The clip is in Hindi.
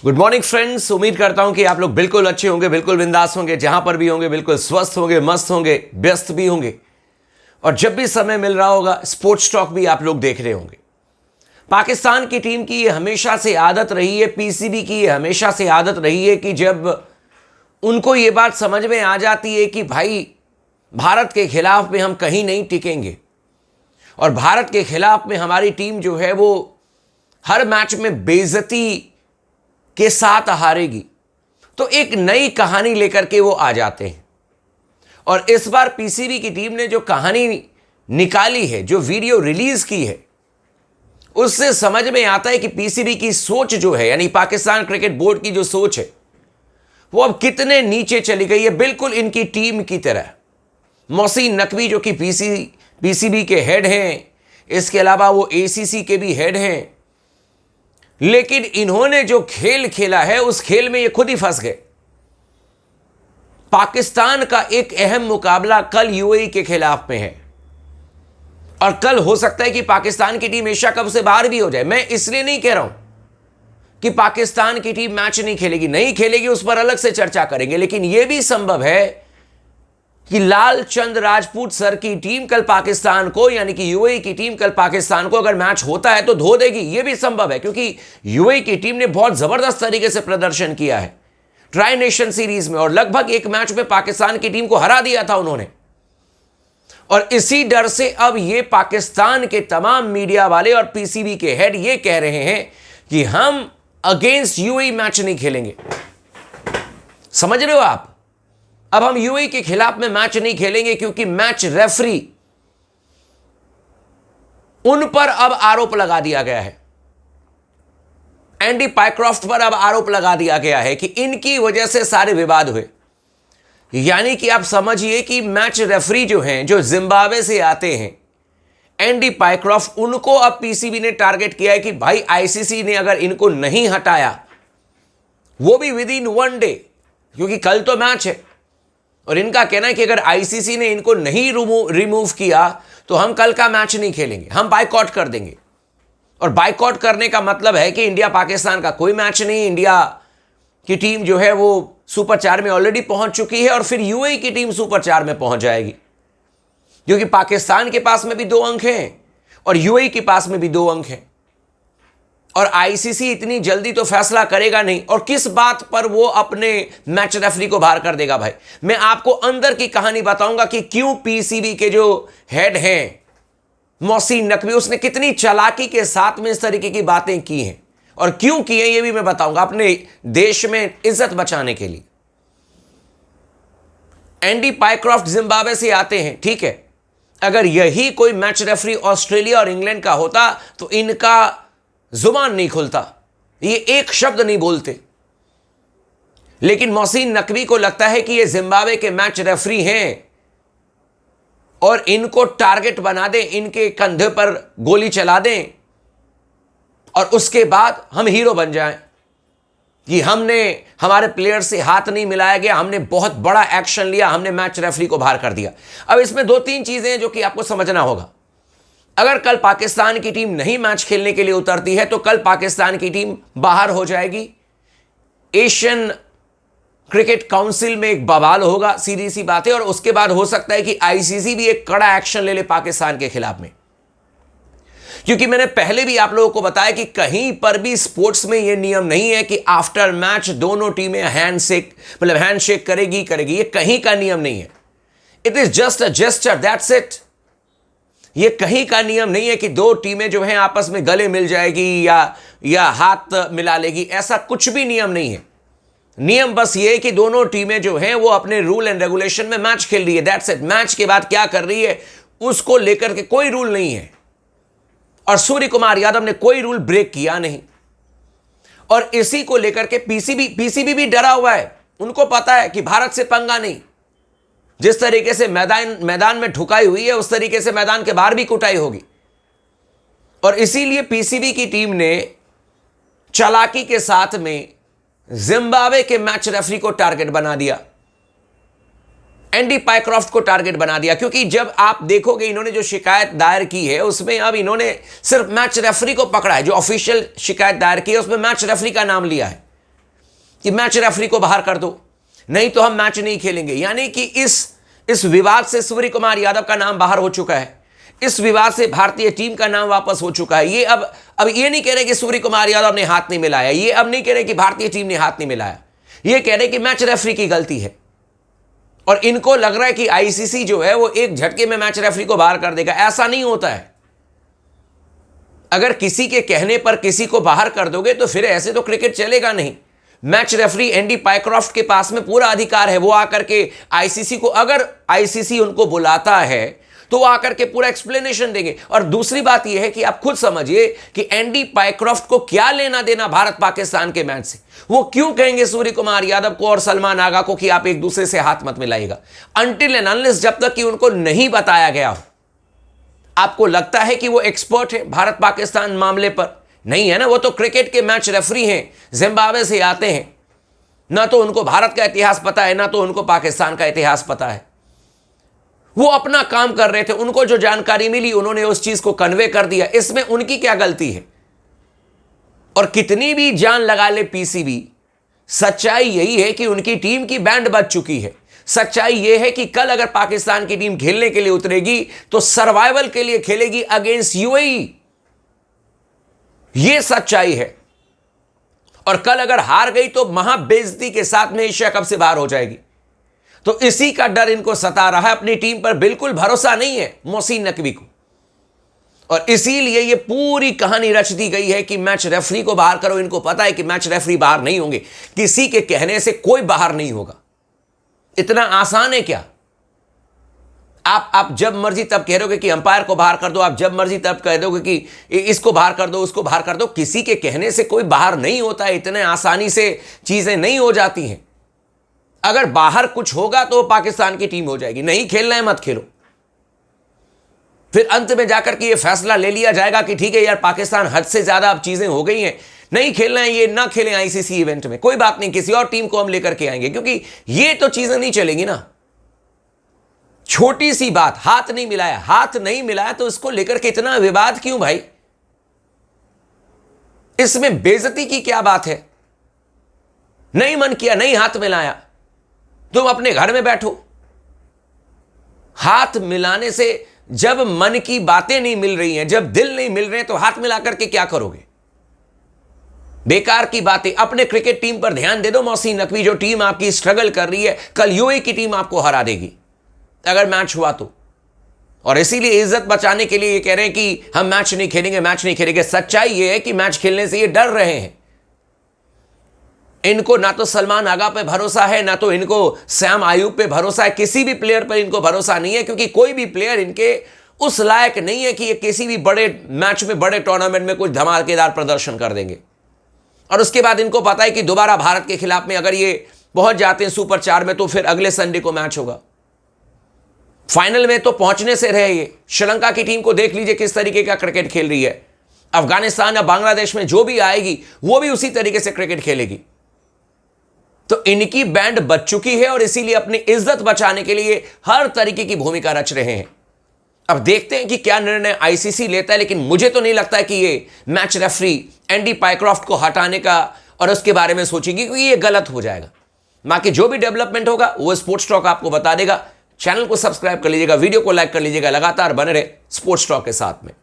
Good morning friends. उम्मीद करता हूं कि आप लोग बिल्कुल अच्छे होंगे, बिल्कुल बिंदास होंगे, जहां पर भी होंगे बिल्कुल स्वस्थ होंगे, मस्त होंगे, व्यस्त भी होंगे और जब भी समय मिल रहा होगा स्पोर्ट्स टॉक भी आप लोग देख रहे होंगे। पाकिस्तान की टीम की ये हमेशा से आदत रही है, पीसीबी की ये हमेशा से आदत रही है कि जब उनको ये बात समझ में आ जाती है कि भाई भारत के खिलाफ में हम कहीं नहीं टिकेंगे और भारत के खिलाफ में हमारी टीम जो है वो हर मैच में बेइज्जती के साथ हारेगी, तो एक नई कहानी लेकर के वो आ जाते हैं। और इस बार पीसीबी की टीम ने जो कहानी निकाली है, जो वीडियो रिलीज की है, उससे समझ में आता है कि पीसीबी की सोच जो है, यानी पाकिस्तान क्रिकेट बोर्ड की जो सोच है, वो अब कितने नीचे चली गई है, बिल्कुल इनकी टीम की तरह। मोहसिन नकवी जो कि पीसीबी के हेड हैं, इसके अलावा वो एसीसी के भी हेड हैं, लेकिन इन्होंने जो खेल खेला है उस खेल में ये खुद ही फंस गए। पाकिस्तान का एक अहम मुकाबला कल यूएई के खिलाफ में है और कल हो सकता है कि पाकिस्तान की टीम एशिया कप से बाहर भी हो जाए। मैं इसलिए नहीं कह रहा हूं कि पाकिस्तान की टीम मैच नहीं खेलेगी, नहीं खेलेगी, उस पर अलग से चर्चा करेंगे, लेकिन यह भी संभव है कि लालचंद राजपूत सर की टीम कल पाकिस्तान को, यानी कि यूएई की टीम कल पाकिस्तान को अगर मैच होता है तो धो देगी। यह भी संभव है क्योंकि यूएई की टीम ने बहुत जबरदस्त तरीके से प्रदर्शन किया है ट्राई नेशन सीरीज में और लगभग एक मैच में पाकिस्तान की टीम को हरा दिया था उन्होंने। और इसी डर से अब ये पाकिस्तान के तमाम मीडिया वाले और पीसीबी के हेड ये कह रहे हैं कि हम अगेंस्ट यूएई मैच नहीं खेलेंगे। समझ रहे हो आप? अब हम यूएई के खिलाफ में मैच नहीं खेलेंगे क्योंकि मैच रेफरी, उन पर अब आरोप लगा दिया गया है। एंडी पाइक्रॉफ्ट पर अब आरोप लगा दिया गया है कि इनकी वजह से सारे विवाद हुए। यानी कि आप समझिए कि मैच रेफरी जो हैं, जो जिम्बाब्वे से आते हैं, एंडी पाइक्रॉफ्ट, उनको अब पीसीबी ने टारगेट किया है कि भाई आईसीसी ने अगर इनको नहीं हटाया, वो भी विद इन 1 डे, क्योंकि कल तो मैच है, और इनका कहना है कि अगर आईसीसी ने इनको नहीं रिमूव किया तो हम कल का मैच नहीं खेलेंगे, हम बायकॉट कर देंगे। और बायकॉट करने का मतलब है कि इंडिया पाकिस्तान का कोई मैच नहीं, इंडिया की टीम जो है वो सुपर 4 में ऑलरेडी पहुंच चुकी है और फिर यूएई की टीम सुपर 4 में पहुंच जाएगी, क्योंकि पाकिस्तान के पास में भी 2 अंक हैं और यूएई के पास में भी 2 अंक हैं। और आईसीसी इतनी जल्दी तो फैसला करेगा नहीं। और किस बात पर वो अपने मैच रेफरी को बाहर कर देगा? भाई मैं आपको अंदर की कहानी बताऊंगा कि क्यों पीसीबी के जो हेड हैं मोहसिन नकवी, उसने कितनी चालाकी के साथ में इस तरीके की बातें की हैं और क्यों की हैं, ये भी मैं बताऊंगा, अपने देश में इज्जत बचाने के लिए। एंडी पाइक्रॉफ्ट जिम्बाब्वे से आते हैं, ठीक है। अगर यही कोई मैच रेफरी ऑस्ट्रेलिया और इंग्लैंड का होता तो इनका जुबान नहीं खुलता, ये एक शब्द नहीं बोलते। लेकिन मोहसिन नकवी को लगता है कि ये जिम्बाब्वे के मैच रेफरी हैं और इनको टारगेट बना दें, इनके कंधे पर गोली चला दें और उसके बाद हम हीरो बन जाएं कि हमने, हमारे प्लेयर से हाथ नहीं मिलाया गया, हमने बहुत बड़ा एक्शन लिया, हमने मैच रेफरी को बाहर कर दिया। अब इसमें 2-3 चीजें हैं जो कि आपको समझना होगा। अगर कल पाकिस्तान की टीम नहीं मैच खेलने के लिए उतरती है तो कल पाकिस्तान की टीम बाहर हो जाएगी, एशियन क्रिकेट काउंसिल में एक बवाल होगा, सीधी सी बात है। और उसके बाद हो सकता है कि आईसीसी भी एक कड़ा एक्शन ले ले पाकिस्तान के खिलाफ में, क्योंकि मैंने पहले भी आप लोगों को बताया कि कहीं पर भी स्पोर्ट्स में यह नियम नहीं है कि आफ्टर मैच दोनों टीमें हैंडशेक करेगी, ये कहीं का नियम नहीं है। It is just a gesture, that's it. ये कहीं का नियम नहीं है कि 2 टीमें जो हैं आपस में गले मिल जाएगी या हाथ मिला लेगी, ऐसा कुछ भी नियम नहीं है। नियम बस ये है कि दोनों टीमें जो हैं वो अपने रूल एंड रेगुलेशन में मैच खेल रही है, दैट्स इट। मैच के बाद क्या कर रही है उसको लेकर के कोई रूल नहीं है और सूर्य कुमार यादव ने कोई रूल ब्रेक किया नहीं। और इसी को लेकर के पीसीबी भी डरा हुआ है, उनको पता है कि भारत से पंगा नहीं। जिस तरीके से मैदान में ठुकाई हुई है उस तरीके से मैदान के बाहर भी कुटाई होगी। और इसीलिए पीसीबी की टीम ने चालाकी के साथ में जिम्बाब्वे के मैच रेफरी को टारगेट बना दिया, एंडी पाइक्रॉफ्ट को टारगेट बना दिया। क्योंकि जब आप देखोगे इन्होंने जो शिकायत दायर की है उसमें अब इन्होंने सिर्फ मैच रेफरी को पकड़ा है, जो ऑफिशियल शिकायत दायर की है उसमें मैच रेफरी का नाम लिया है। कि मैच रेफरी को बाहर कर दो, नहीं तो हम मैच नहीं खेलेंगे। यानी कि इस विवाद से सूर्य कुमार यादव का नाम बाहर हो चुका है, इस विवाद से भारतीय टीम का नाम वापस हो चुका है। ये अब ये नहीं कह रहे कि सूर्य कुमार यादव ने हाथ नहीं मिलाया, ये अब नहीं कह रहे कि भारतीय टीम ने हाथ नहीं मिलाया, ये कह रहे कि मैच रेफरी की गलती है। और इनको लग रहा है कि आईसीसी जो है वो एक झटके में मैच रेफरी को बाहर कर देगा। ऐसा नहीं होता है। अगर किसी के कहने पर किसी को बाहर कर दोगे तो फिर ऐसे तो क्रिकेट चलेगा नहीं। मैच रेफरी एंडी पाइक्रॉफ्ट के पास में पूरा अधिकार है, वो आकर के आईसीसी को, अगर आईसीसी उनको बुलाता है तो वो आकर के पूरा एक्सप्लेनेशन देंगे। और दूसरी बात यह है कि आप खुद समझिए कि एंडी पाइक्रॉफ्ट को क्या लेना देना भारत पाकिस्तान के मैच से। वो क्यों कहेंगे सूर्य कुमार यादव को और सलमान आगा को कि आप एक दूसरे से हाथ मत मिलाइएगा, अनटिल एंड अनलेस, जब तक कि उनको नहीं बताया गया हो। आपको लगता है कि वो एक्सपर्ट है भारत पाकिस्तान मामले पर? नहीं है ना, वो तो क्रिकेट के मैच रेफरी हैं, जिम्बाब्वे से आते हैं। ना तो उनको भारत का इतिहास पता है, ना तो उनको पाकिस्तान का इतिहास पता है। वो अपना काम कर रहे थे, उनको जो जानकारी मिली उन्होंने उस चीज को कन्वे कर दिया। इसमें उनकी क्या गलती है? और कितनी भी जान लगा ले पीसीबी, सच्चाई यही है कि उनकी टीम की बैंड बज चुकी है। सच्चाई यह है कि कल अगर पाकिस्तान की टीम खेलने के लिए उतरेगी तो सर्वाइवल के लिए खेलेगी अगेंस्ट यूएई। यह सच्चाई है। और कल अगर हार गई तो महाबेइज्जती के साथ में एशिया कप से बाहर हो जाएगी। तो इसी का डर इनको सता रहा है। अपनी टीम पर बिल्कुल भरोसा नहीं है मोहसिन नकवी को, और इसीलिए यह पूरी कहानी रच दी गई है कि मैच रेफरी को बाहर करो। इनको पता है कि मैच रेफरी बाहर नहीं होंगे, किसी के कहने से कोई बाहर नहीं होगा। इतना आसान है क्या? आप जब मर्जी तब कह दोगे कि अंपायर को बाहर कर दो, आप जब मर्जी तब कह दोगे कि इसको बाहर कर दो, उसको बाहर कर दो। किसी के कहने से कोई बाहर नहीं होता है। इतने आसानी से चीजें नहीं हो जाती हैं। अगर बाहर कुछ होगा तो पाकिस्तान की टीम हो जाएगी। नहीं खेलना है मत खेलो। फिर अंत में जाकर के ये फैसला ले लिया जाएगा कि ठीक है यार, पाकिस्तान हद से ज्यादा अब चीजें हो गई हैं, नहीं खेलना है, ये ना खेलें आईसीसी इवेंट में, कोई बात नहीं, किसी और टीम को हम लेकर के आएंगे। क्योंकि ये तो चीजें नहीं चलेंगी ना। छोटी सी बात, हाथ नहीं मिलाया, हाथ नहीं मिलाया तो इसको लेकर के इतना विवाद क्यों भाई? इसमें बेइज्जती की क्या बात है? नहीं मन किया, नहीं हाथ मिलाया, तुम अपने घर में बैठो। हाथ मिलाने से जब मन की बातें नहीं मिल रही हैं, जब दिल नहीं मिल रहे हैं, तो हाथ मिला करके क्या करोगे? बेकार की बातें। अपने क्रिकेट टीम पर ध्यान दे दो मोहसिन नकवी। जो टीम आपकी स्ट्रगल कर रही है, कल यूएई की टीम आपको हरा देगी अगर मैच हुआ तो। और इसीलिए इज्जत बचाने के लिए ये कह रहे हैं कि हम मैच नहीं खेलेंगे, मैच नहीं खेलेंगे। सच्चाई ये है कि मैच खेलने से ये डर रहे हैं। इनको ना तो सलमान आगा पे भरोसा है, ना तो इनको सैम आयूब पे भरोसा है। किसी भी प्लेयर पर इनको भरोसा नहीं है, क्योंकि कोई भी प्लेयर इनके उस लायक नहीं है कि ये किसी भी बड़े मैच में, बड़े टूर्नामेंट में कुछ धमाकेदार प्रदर्शन कर देंगे। और उसके बाद इनको पता है कि दोबारा भारत के खिलाफ में अगर ये पहुंच जाते हैं सुपर 4 में, तो फिर अगले संडे को मैच होगा। फाइनल में तो पहुंचने से रहे। ये श्रीलंका की टीम को देख लीजिए किस तरीके का क्रिकेट खेल रही है। अफगानिस्तान या बांग्लादेश में जो भी आएगी वो भी उसी तरीके से क्रिकेट खेलेगी। तो इनकी बैंड बच चुकी है और इसीलिए अपनी इज्जत बचाने के लिए हर तरीके की भूमिका रच रहे हैं। अब देखते हैं कि क्या निर्णय आईसीसी लेता है, लेकिन मुझे तो नहीं लगता है कि ये मैच रेफरी एंडी पाइक्रॉफ्ट को हटाने का और उसके बारे में सोचेगी, क्योंकि ये गलत हो जाएगा। बाकी जो भी डेवलपमेंट होगा वो स्पोर्ट्स टॉक आपको बता देगा। चैनल को सब्सक्राइब कर लीजिएगा, वीडियो को लाइक कर लीजिएगा, लगातार बने रहे स्पोर्ट्स टॉक के साथ में।